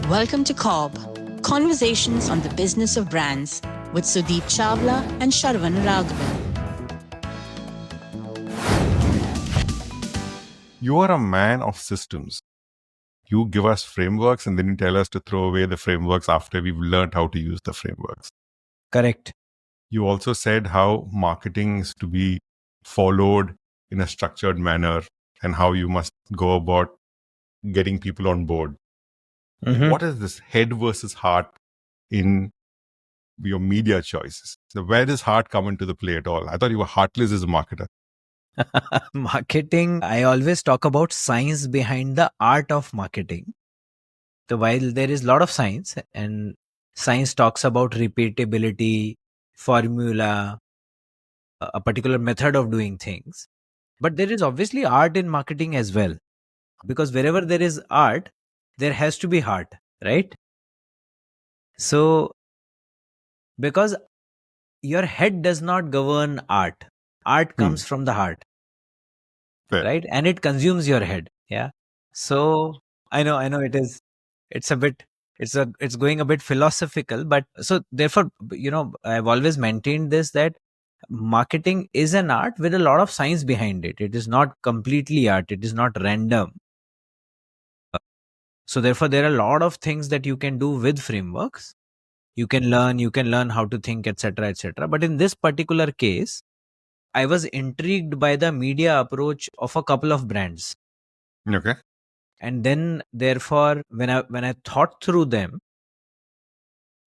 Welcome to CoBB, Conversations on the Business of Brands with Sudeep Chawla and Sharan Raghavan. You are a man of systems. You give us frameworks and then you tell us to throw away the frameworks after we've learned how to use the frameworks. Correct. You also said how marketing is to be followed in a structured manner and how you must go about getting people on board. What is this head versus heart in your media choices? So where does heart come into the play at all? I thought you were heartless as a marketer. Marketing, I always talk about science behind the art of marketing. So while there is a lot of science, and science talks about repeatability, formula, a particular method of doing things, but there is obviously art in marketing as well. Because wherever there is art, there has to be heart, right? So, because your head does not govern art, art comes from the heart. Fair. Right, and it consumes your head. Yeah, so I know it's going a bit philosophical, but so therefore, I've always maintained this, that marketing is an art with a lot of science behind it. It is not completely art, it is not random. So therefore there are a lot of things that you can do with frameworks. You can learn how to think, etc. But in this particular case, I was intrigued by the media approach of a couple of brands. Okay. And then therefore when I thought through them,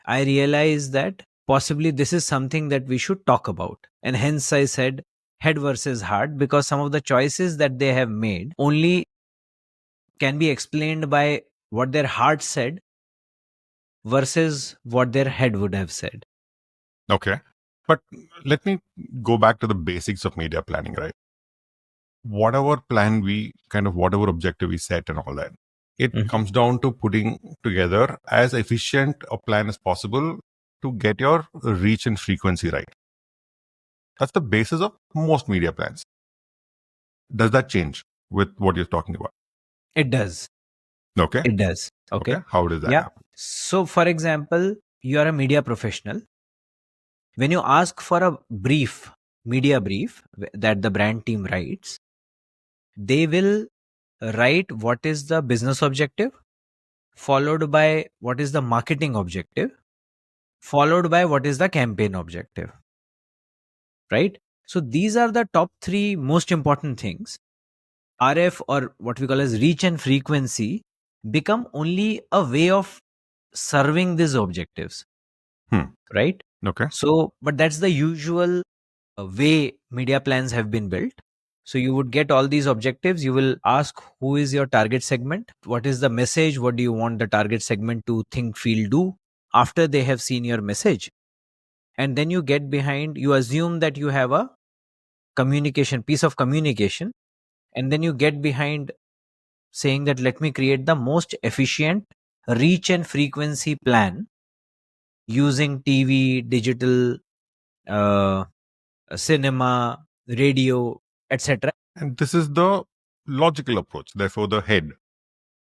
I realized that possibly this is something that we should talk about. And hence I said head versus heart, because some of the choices that they have made only can be explained by what their heart said versus what their head would have said. Okay. But let me go back to the basics of media planning, right? Whatever plan whatever objective we set and all that, it comes down to putting together as efficient a plan as possible to get your reach and frequency right. That's the basis of most media plans. Does that change with what you're talking about? It does. Okay. It does. Okay. How does that Yeah. happen? So for example, you are a media professional. When you ask for a media brief that the brand team writes, they will write what is the business objective, followed by what is the marketing objective, followed by what is the campaign objective. Right? So these are the top three most important things. RF, or what we call as reach and frequency, become only a way of serving these objectives. Right? Okay. So, but that's the usual way media plans have been built. So you would get all these objectives. You will ask who is your target segment, what is the message, what do you want the target segment to think, feel, do after they have seen your message. And then you get behind, you assume that you have a piece of communication, and then you get behind saying that let me create the most efficient reach and frequency plan using TV, digital, cinema, radio, etc. And this is the logical approach, therefore the head.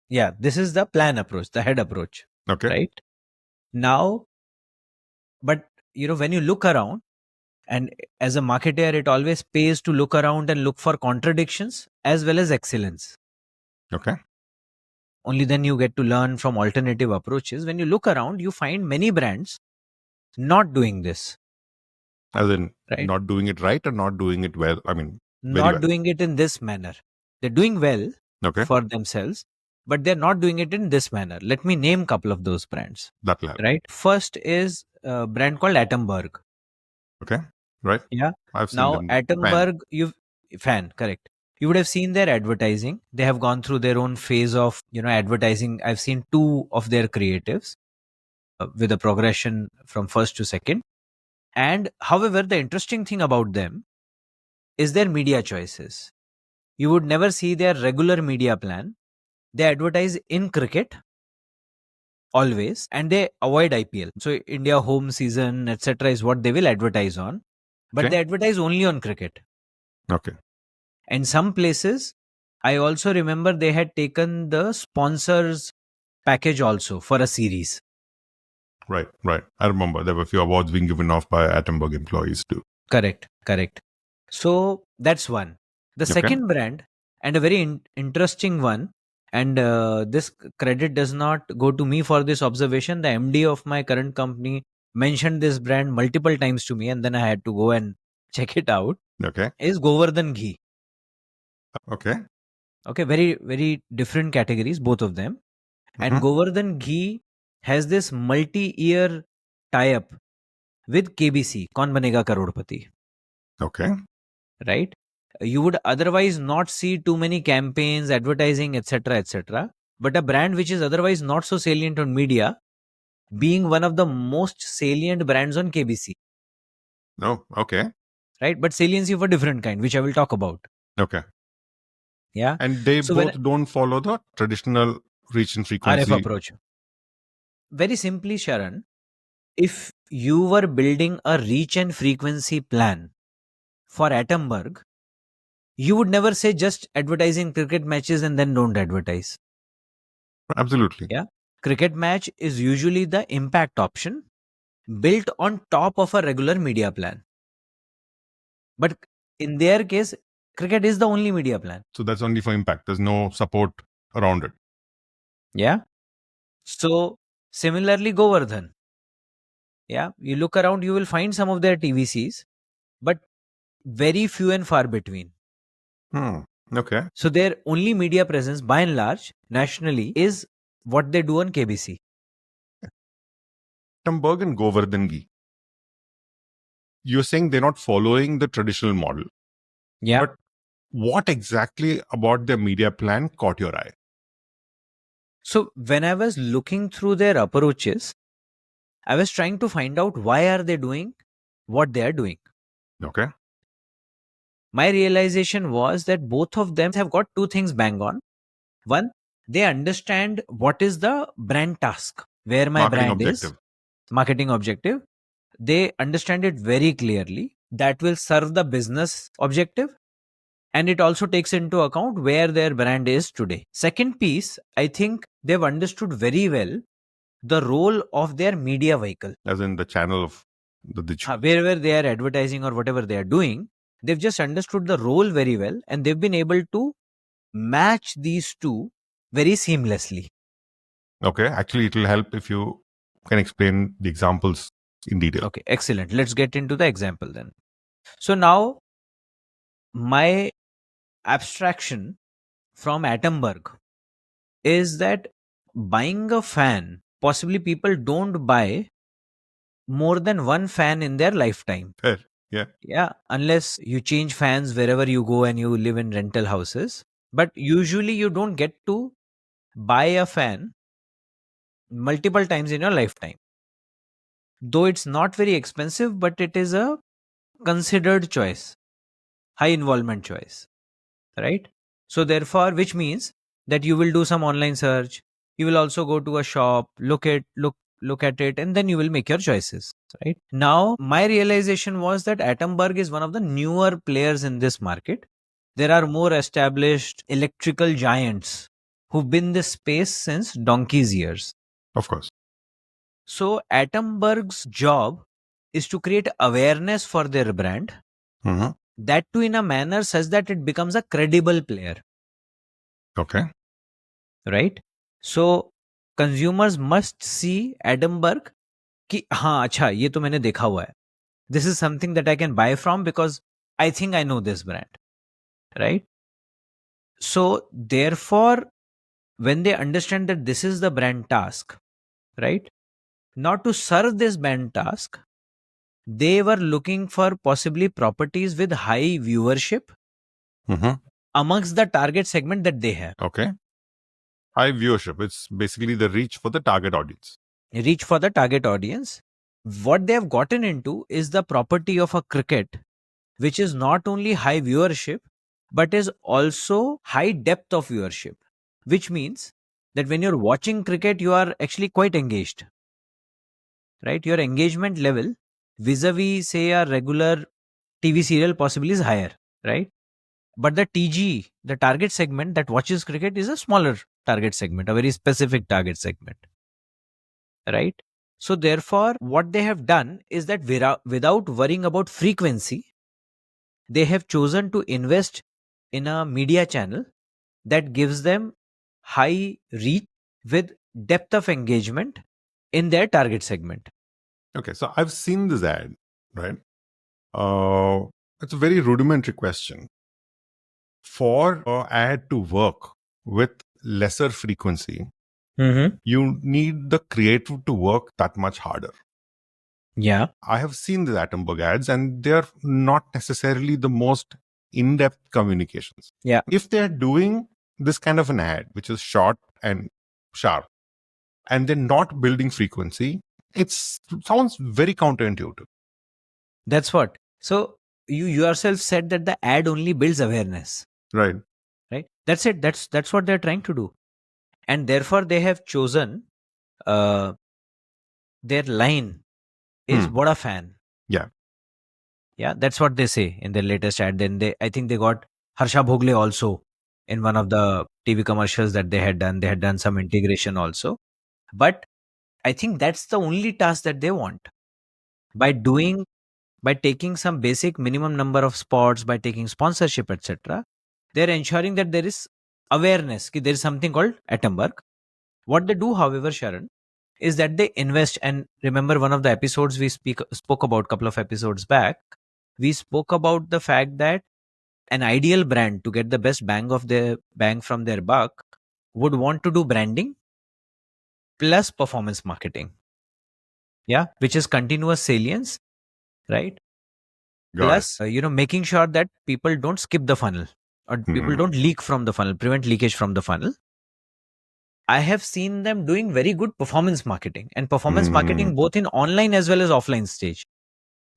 Yeah, this is the plan approach, the head approach. Okay. Right? Now, but when you look around, and as a marketer, it always pays to look around and look for contradictions as well as excellence. Okay. Only then you get to learn from alternative approaches. When you look around, you find many brands not doing this. As in, right? Not doing it right or not doing it well. I mean, not doing it in this manner. They're doing well for themselves, but they're not doing it in this manner. Let me name a couple of those brands. Right? First is a brand called Atomberg. Okay. Right. Yeah. I've seen now, them. Atomberg, correct. You would have seen their advertising. They have gone through their own phase of, advertising. I've seen two of their creatives with a progression from first to second. And however, the interesting thing about them is their media choices. You would never see their regular media plan. They advertise in cricket always, and they avoid IPL. So India home season, etc. is what they will advertise on. But they advertise only on cricket. Okay. And some places, I also remember they had taken the sponsors package also for a series. Right. I remember there were a few awards being given off by Atomberg employees too. Correct. So that's one. The Okay. second brand, and a very interesting one, and this credit does not go to me for this observation. The MD of my current company mentioned this brand multiple times to me, and then I had to go and check it out. Okay. Is Govardhan Ghee. Okay. Okay, very different categories, both of them. And Govardhan Ghee has this multi-year tie-up with KBC, Kaun Banega Karodpati. Okay. Right? You would otherwise not see too many campaigns, advertising, etc. But a brand which is otherwise not so salient on media, being one of the most salient brands on KBC. Oh, okay. Right? But saliency of a different kind, which I will talk about. Okay. Yeah. And they So both don't follow the traditional reach and frequency RF approach. Very simply, Sharan, if you were building a reach and frequency plan for Atomberg, you would never say just advertising cricket matches and then don't advertise. Absolutely. Yeah. Cricket match is usually the impact option built on top of a regular media plan. But in their case, cricket is the only media plan. So that's only for impact. There's no support around it. Yeah. So similarly, Govardhan. Yeah. You look around, you will find some of their TVCs, but very few and far between. Okay. So their only media presence, by and large, nationally, is what they do on KBC. Atomberg and Govardhan Ghee. You're saying they're not following the traditional model. Yeah. But what exactly about their media plan caught your eye? So when I was looking through their approaches, I was trying to find out why are they doing what they are doing. Okay. My realization was that both of them have got two things bang on. One, they understand what is the brand task, where my Marketing brand objective. is, marketing objective. They understand it very clearly. That will serve the business objective. And it also takes into account where their brand is today. Second piece, I think they've understood very well the role of their media vehicle. As in the channel of the digital. Wherever they are advertising or whatever they are doing, they've just understood the role very well and they've been able to match these two very seamlessly. Okay. Actually, it will help if you can explain the examples in detail. Okay, excellent. Let's get into the example then. So now, my abstraction from Atomberg is that buying a fan, possibly people don't buy more than one fan in their lifetime. Fair. Yeah. Yeah, unless you change fans wherever you go and you live in rental houses. But usually you don't get to buy a fan multiple times in your lifetime. Though it's not very expensive, but it is a considered choice, high involvement choice, right? So therefore, which means that you will do some online search, you will also go to a shop, look at it, and then you will make your choices, right? Now, my realization was that Atomberg is one of the newer players in this market. There are more established electrical giants who've been in this space since donkey's years. Of course. So Atomberg's job is to create awareness for their brand, that too in a manner such that it becomes a credible player. Okay. Right? So consumers must see Atomberg कि हाँ अच्छा ये तो मैंने देखा हुआ है. This is something that I can buy from because I think I know this brand. Right? So therefore, when they understand that this is the brand task, right? Not to serve this brand task, they were looking for possibly properties with high viewership amongst the target segment that they have. Okay. High viewership. It's basically the reach for the target audience. Reach for the target audience. What they have gotten into is the property of a cricket, which is not only high viewership, but is also high depth of viewership, which means that when you're watching cricket, you are actually quite engaged. Right? Your engagement level vis-a-vis, say, a regular TV serial possibly is higher, right? But the TG, the target segment that watches cricket, is a smaller target segment, a very specific target segment, right? So therefore, what they have done is that without worrying about frequency, they have chosen to invest in a media channel that gives them high reach with depth of engagement in their target segment. Okay, so I've seen this ad, right? It's a very rudimentary question. For an ad to work with lesser frequency, you need the creative to work that much harder. Yeah. I have seen the Atomberg ads, and they're not necessarily the most in-depth communications. Yeah. If they're doing this kind of an ad, which is short and sharp, and they're not building frequency, it sounds very counterintuitive. That's what. So you yourself said that the ad only builds awareness, Right. right? That's it. That's what they're trying to do, and therefore they have chosen their line is what a fan. Yeah. Yeah, that's what they say in their latest ad. Then I think they got Harsha Bhogle also in one of the TV commercials that they had done. They had done some integration also, but I think that's the only task that they want. By taking some basic minimum number of spots, by taking sponsorship, etc., they're ensuring that there is awareness. There is something called Atomberg. What they do, however, Sharan, is that they invest. And remember, one of the episodes we spoke about a couple of episodes back, we spoke about the fact that an ideal brand, to get the best bang from their buck, would want to do branding plus performance marketing. Yeah, which is continuous salience, right? Plus, making sure that people don't skip the funnel or people don't leak from the funnel, prevent leakage from the funnel. I have seen them doing very good performance marketing and performance marketing both in online as well as offline stage.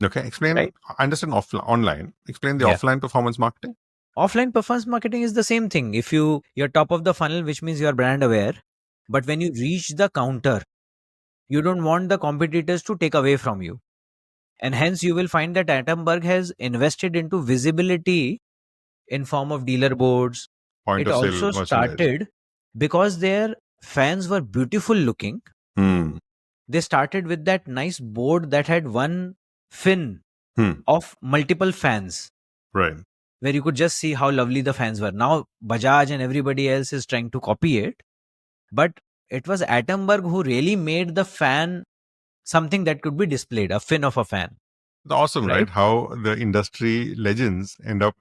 Okay, explain. Right. I understand online. Explain the Yeah. offline performance marketing. Offline performance marketing is the same thing. If you're top of the funnel, which means you're brand aware, but when you reach the counter, you don't want the competitors to take away from you. And hence you will find that Atomberg has invested into visibility in form of dealer boards. Point It of sale also merchandise. started because their fans were beautiful looking. They started with that nice board that had one fin of multiple fans, Right. where you could just see how lovely the fans were. Now Bajaj and everybody else is trying to copy it, but it was Atomberg who really made the fan something that could be displayed, a fin of a fan. It's awesome, right? How the industry legends end up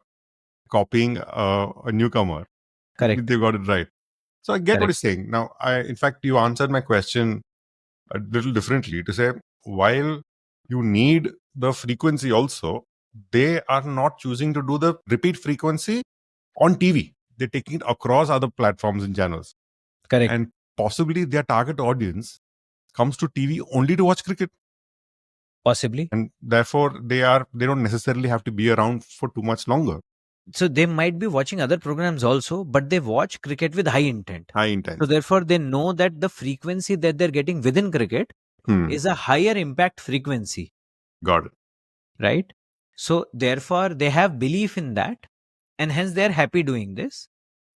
copying a newcomer. Correct. They got it right. So I get what Correct. you're saying. Now, in fact, you answered my question a little differently to say, while you need the frequency also, they are not choosing to do the repeat frequency on TV. They're taking it across other platforms and channels. Correct. And possibly their target audience comes to TV only to watch cricket. Possibly. And therefore, they don't necessarily have to be around for too much longer. So they might be watching other programs also, but they watch cricket with high intent. High intent. So therefore, they know that the frequency that they're getting within cricket is a higher impact frequency. Got it. Right? So therefore, they have belief in that, and hence they're happy doing this.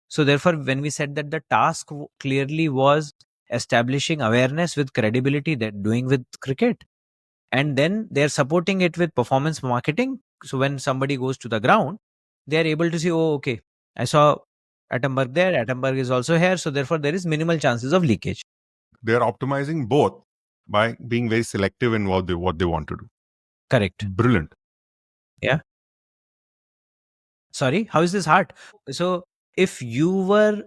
So therefore, when we said that the task clearly was establishing awareness with credibility, they're doing with cricket. And then they're supporting it with performance marketing. So when somebody goes to the ground, they're able to see, oh, okay, I saw Atomberg there, Atomberg is also here. So therefore, there is minimal chances of leakage. They're optimizing both by being very selective in what they want to do. Correct. Brilliant. Yeah. Sorry, how is this hard? So if you were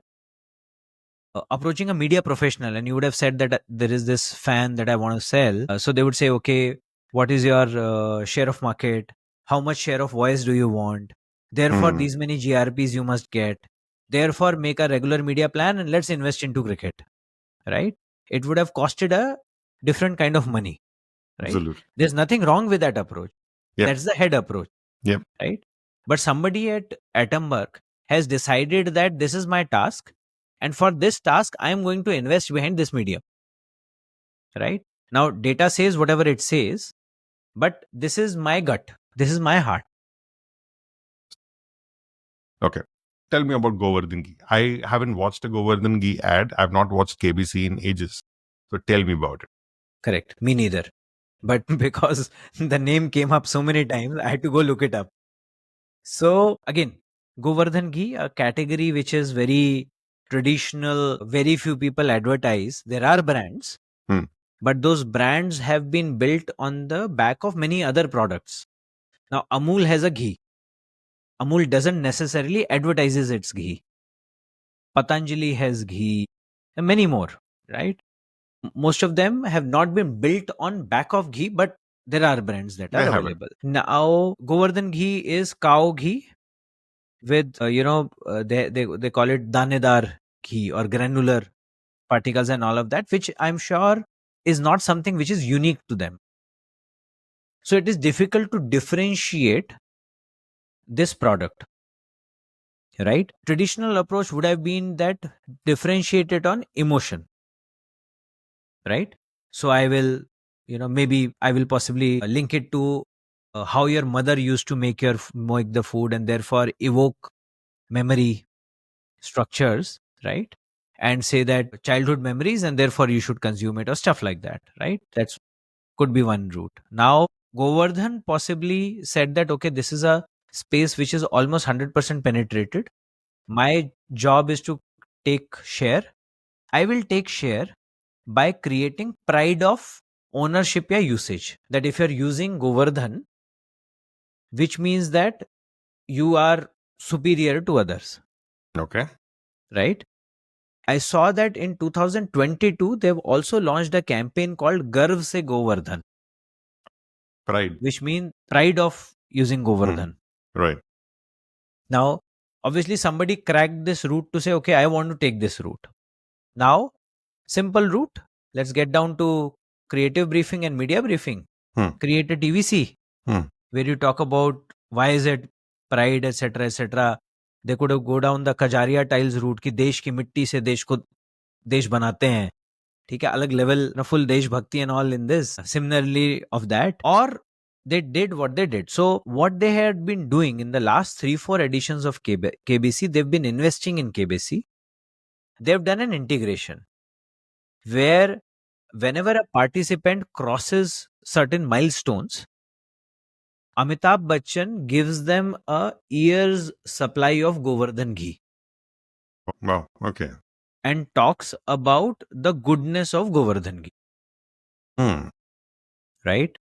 approaching a media professional and you would have said that there is this fan that I want to sell. So they would say, okay, what is your share of market? How much share of voice do you want? Therefore, these many GRPs you must get. Therefore, make a regular media plan and let's invest into cricket. Right? It would have costed a different kind of money. Right? Absolutely. There's nothing wrong with that approach. Yep. That's the head approach. Yep. Right? But somebody at Atomberg has decided that this is my task. And for this task, I am going to invest behind this medium. Right? Now, data says whatever it says, but this is my gut. This is my heart. Okay. tell me about Govardhan Ghee. I haven't watched a Govardhan Ghee ad. I've not watched KBC in ages. So tell me about it. Correct. Me neither. But because the name came up so many times, I had to go look it up. So again, Govardhan Ghee, a category which is very traditional, very few people advertise. There are brands, but those brands have been built on the back of many other products. Now, Amul has a ghee. Amul doesn't necessarily advertises its ghee. Patanjali has ghee, and many more, right? Most of them have not been built on back of ghee, but there are brands that are available. Now, Govardhan Ghee is cow ghee with, they call it danedar ghee or granular particles and all of that, which I'm sure is not something which is unique to them. So it is difficult to differentiate this product, right? Traditional approach would have been that differentiated on emotion, right? So I will, maybe I will possibly link it to how your mother used to make the food and therefore evoke memory structures, right? And say that childhood memories and therefore you should consume it or stuff like that, right? That's could be one route. Now, Govardhan possibly said that, okay, this is a space which is almost 100% penetrated. My job is to take share. I will take share by creating pride of ownership or usage. That if you're using Govardhan, which means that you are superior to others. Okay. Right? I saw that in 2022, they've also launched a campaign called Garv Se Govardhan. Pride. Which means pride of using Govardhan. Right. Now, obviously, somebody cracked this route to say, okay, I want to take this route. Now, simple route. Let's get down to creative briefing and media briefing. Create a TVC where you talk about why is it pride, etc., etc. They could have go down the Kajaria tiles route कि देश की मिट्टी से देश को देश बनाते हैं. ठीक है, अलग level, full देश भक्ति and all in this. Similarly of that, or they did what they did. So what they had been doing in the last 3-4 editions of KBC, they've been investing in KBC. They've done an integration where whenever a participant crosses certain milestones, Amitabh Bachchan gives them a year's supply of Govardhan ghee. Wow. Okay. And talks about the goodness of Govardhan ghee. Right?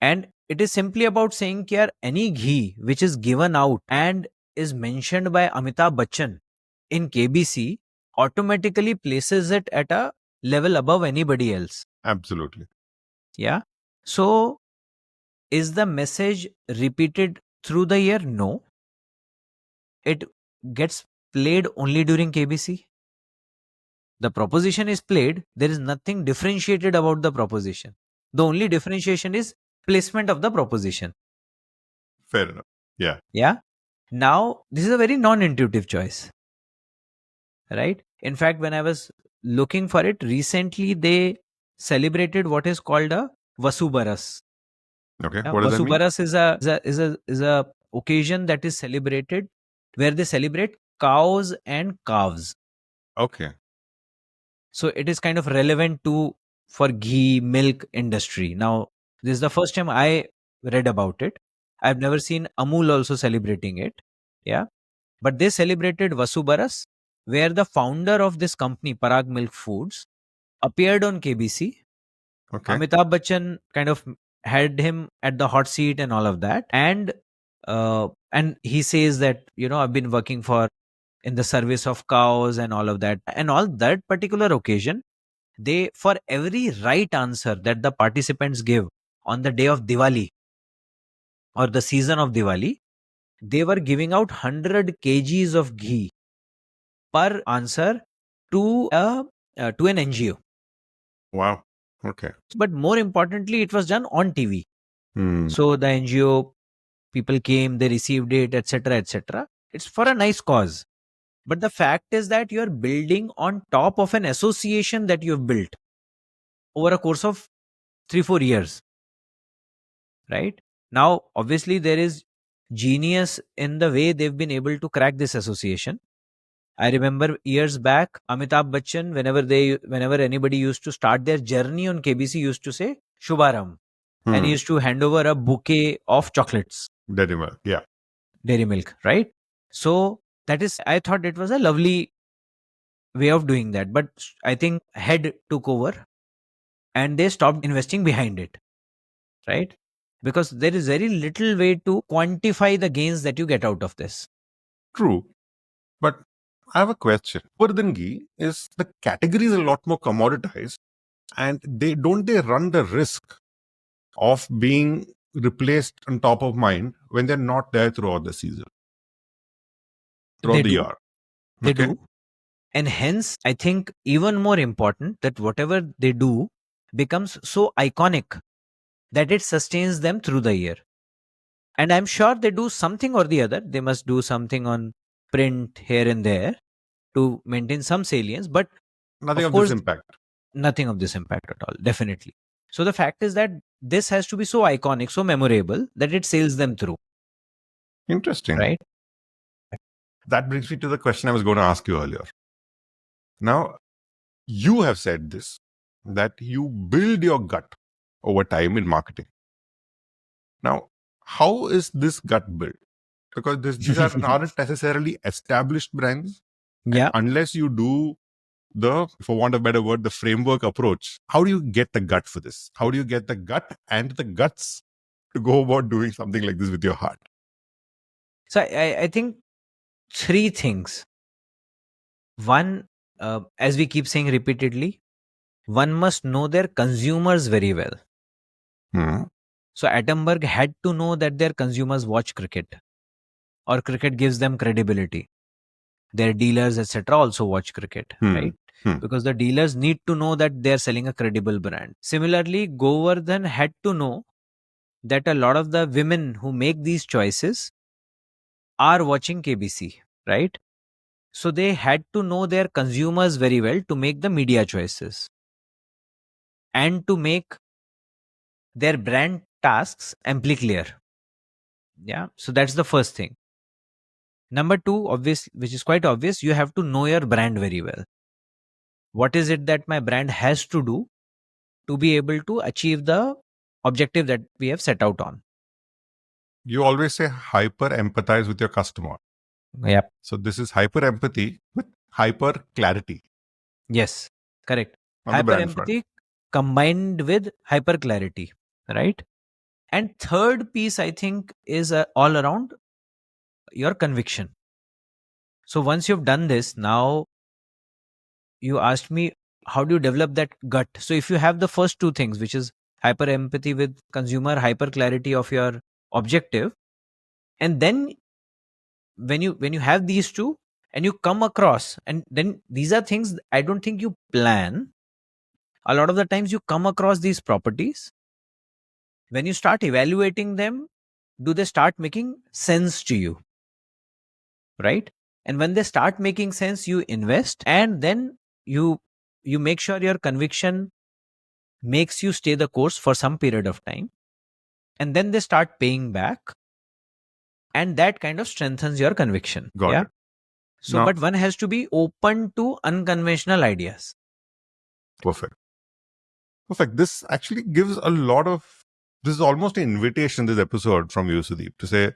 And it is simply about saying that any ghee which is given out and is mentioned by Amitabh Bachchan in KBC automatically places it at a level above anybody else. Absolutely. Yeah. So, is the message repeated through the year? No. It gets played only during KBC. The proposition is played. There is nothing differentiated about the proposition. The only differentiation is placement of the proposition. Fair enough. Yeah. Yeah. Now, this is a very non-intuitive choice. Right? In fact, when I was looking for it, recently they celebrated what is called a Vasubaras. Okay. Yeah, what does that mean? Vasubaras is a occasion that is celebrated where they celebrate cows and calves. Okay. So it is kind of relevant for ghee milk industry. Now, this is the first time I read about it. I've never seen Amul also celebrating it. Yeah. But they celebrated Vasubaras, where the founder of this company, Parag Milk Foods, appeared on KBC. Okay. Amitabh Bachchan kind of had him at the hot seat and all of that. And he says that, I've been working in the service of cows and all of that. And all that particular occasion, they, for every right answer that the participants give on the day of Diwali or the season of Diwali, they were giving out 100 kgs of ghee per answer to an NGO. Wow. Okay. But more importantly, it was done on TV. So the NGO people came, they received it, etc., etc. It's for a nice cause. But the fact is that you're building on top of an association that you've built over a course of 3-4 years. Right? Now, obviously, there is genius in the way they've been able to crack this association. I remember years back, Amitabh Bachchan, whenever anybody used to start their journey on KBC, used to say Shubharam, and he used to hand over a bouquet of chocolates, Dairy milk. Yeah. dairy milk, right? So that is, I thought it was a lovely way of doing that, but I think head took over and they stopped investing behind it, right? Because there is very little way to quantify the gains that you get out of this. True. But I have a question. Govardhan Ghee is the category is a lot more commoditized, and they run the risk of being replaced on top of mind when they're not there throughout the season, throughout They the do. year. They Okay? do. And hence, I think even more important that whatever they do becomes so iconic that it sustains them through the year. And I'm sure they do something or the other. They must do something on print here and there to maintain some salience, but Nothing of of course, this impact. nothing of this impact at all. Definitely. So the fact is that this has to be so iconic, so memorable that it sails them through, Interesting. right? That brings me to the question I was going to ask you earlier. Now, you have said this, that you build your gut over time in marketing. Now, how is this gut built? Because these aren't necessarily established brands. Yeah. Unless you do the, for want of a better word, the framework approach. How do you get the gut for this? How do you get the gut and the guts to go about doing something like this with your heart? So I think three things. One, as we keep saying repeatedly, one must know their consumers very well. So Atomberg had to know that their consumers watch cricket or cricket gives them credibility. Their dealers, etc., also watch cricket, right? Because the dealers need to know that they're selling a credible brand. Similarly, Govardhan had to know that a lot of the women who make these choices are watching KBC, right? So they had to know their consumers very well to make the media choices and to make their brand tasks amply clear. Yeah. So that's the first thing. Number two, obvious, which is quite obvious, you have to know your brand very well. What is it that my brand has to do to be able to achieve the objective that we have set out on? You always say hyper empathize with your customer. Yep. So this is hyper empathy with hyper clarity. Yes, correct. On the Hyper brand front. empathy combined with hyper clarity, right? And third piece, I think, is all around your conviction. So once you've done this, now you asked me, how do you develop that gut? So if you have the first two things, which is hyper empathy with consumer, hyper clarity of your objective, and then when you have these two and you come across, and then these are things I don't think you plan. A lot of the times you come across these properties. When you start evaluating them, do they start making sense to you? Right? And when they start making sense, you invest, and then you make sure your conviction makes you stay the course for some period of time, and then they start paying back, and that kind of strengthens your conviction. Got yeah it. So Now- but one has to be open to unconventional ideas. Perfect. This actually gives a lot of, this is almost an invitation, this episode from you, Sudeep, to say,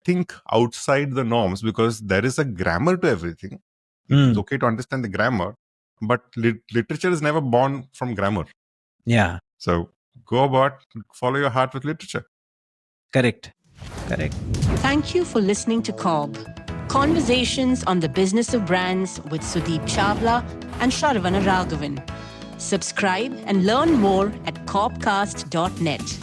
think outside the norms, because there is a grammar to everything. It's okay to understand the grammar, but literature is never born from grammar. Yeah. So go about, follow your heart with literature. Correct. Thank you for listening to CoBB, Conversations on the Business of Brands with Sudeep Chawla and Sharan Raghavan. Subscribe and learn more at cobcast.net.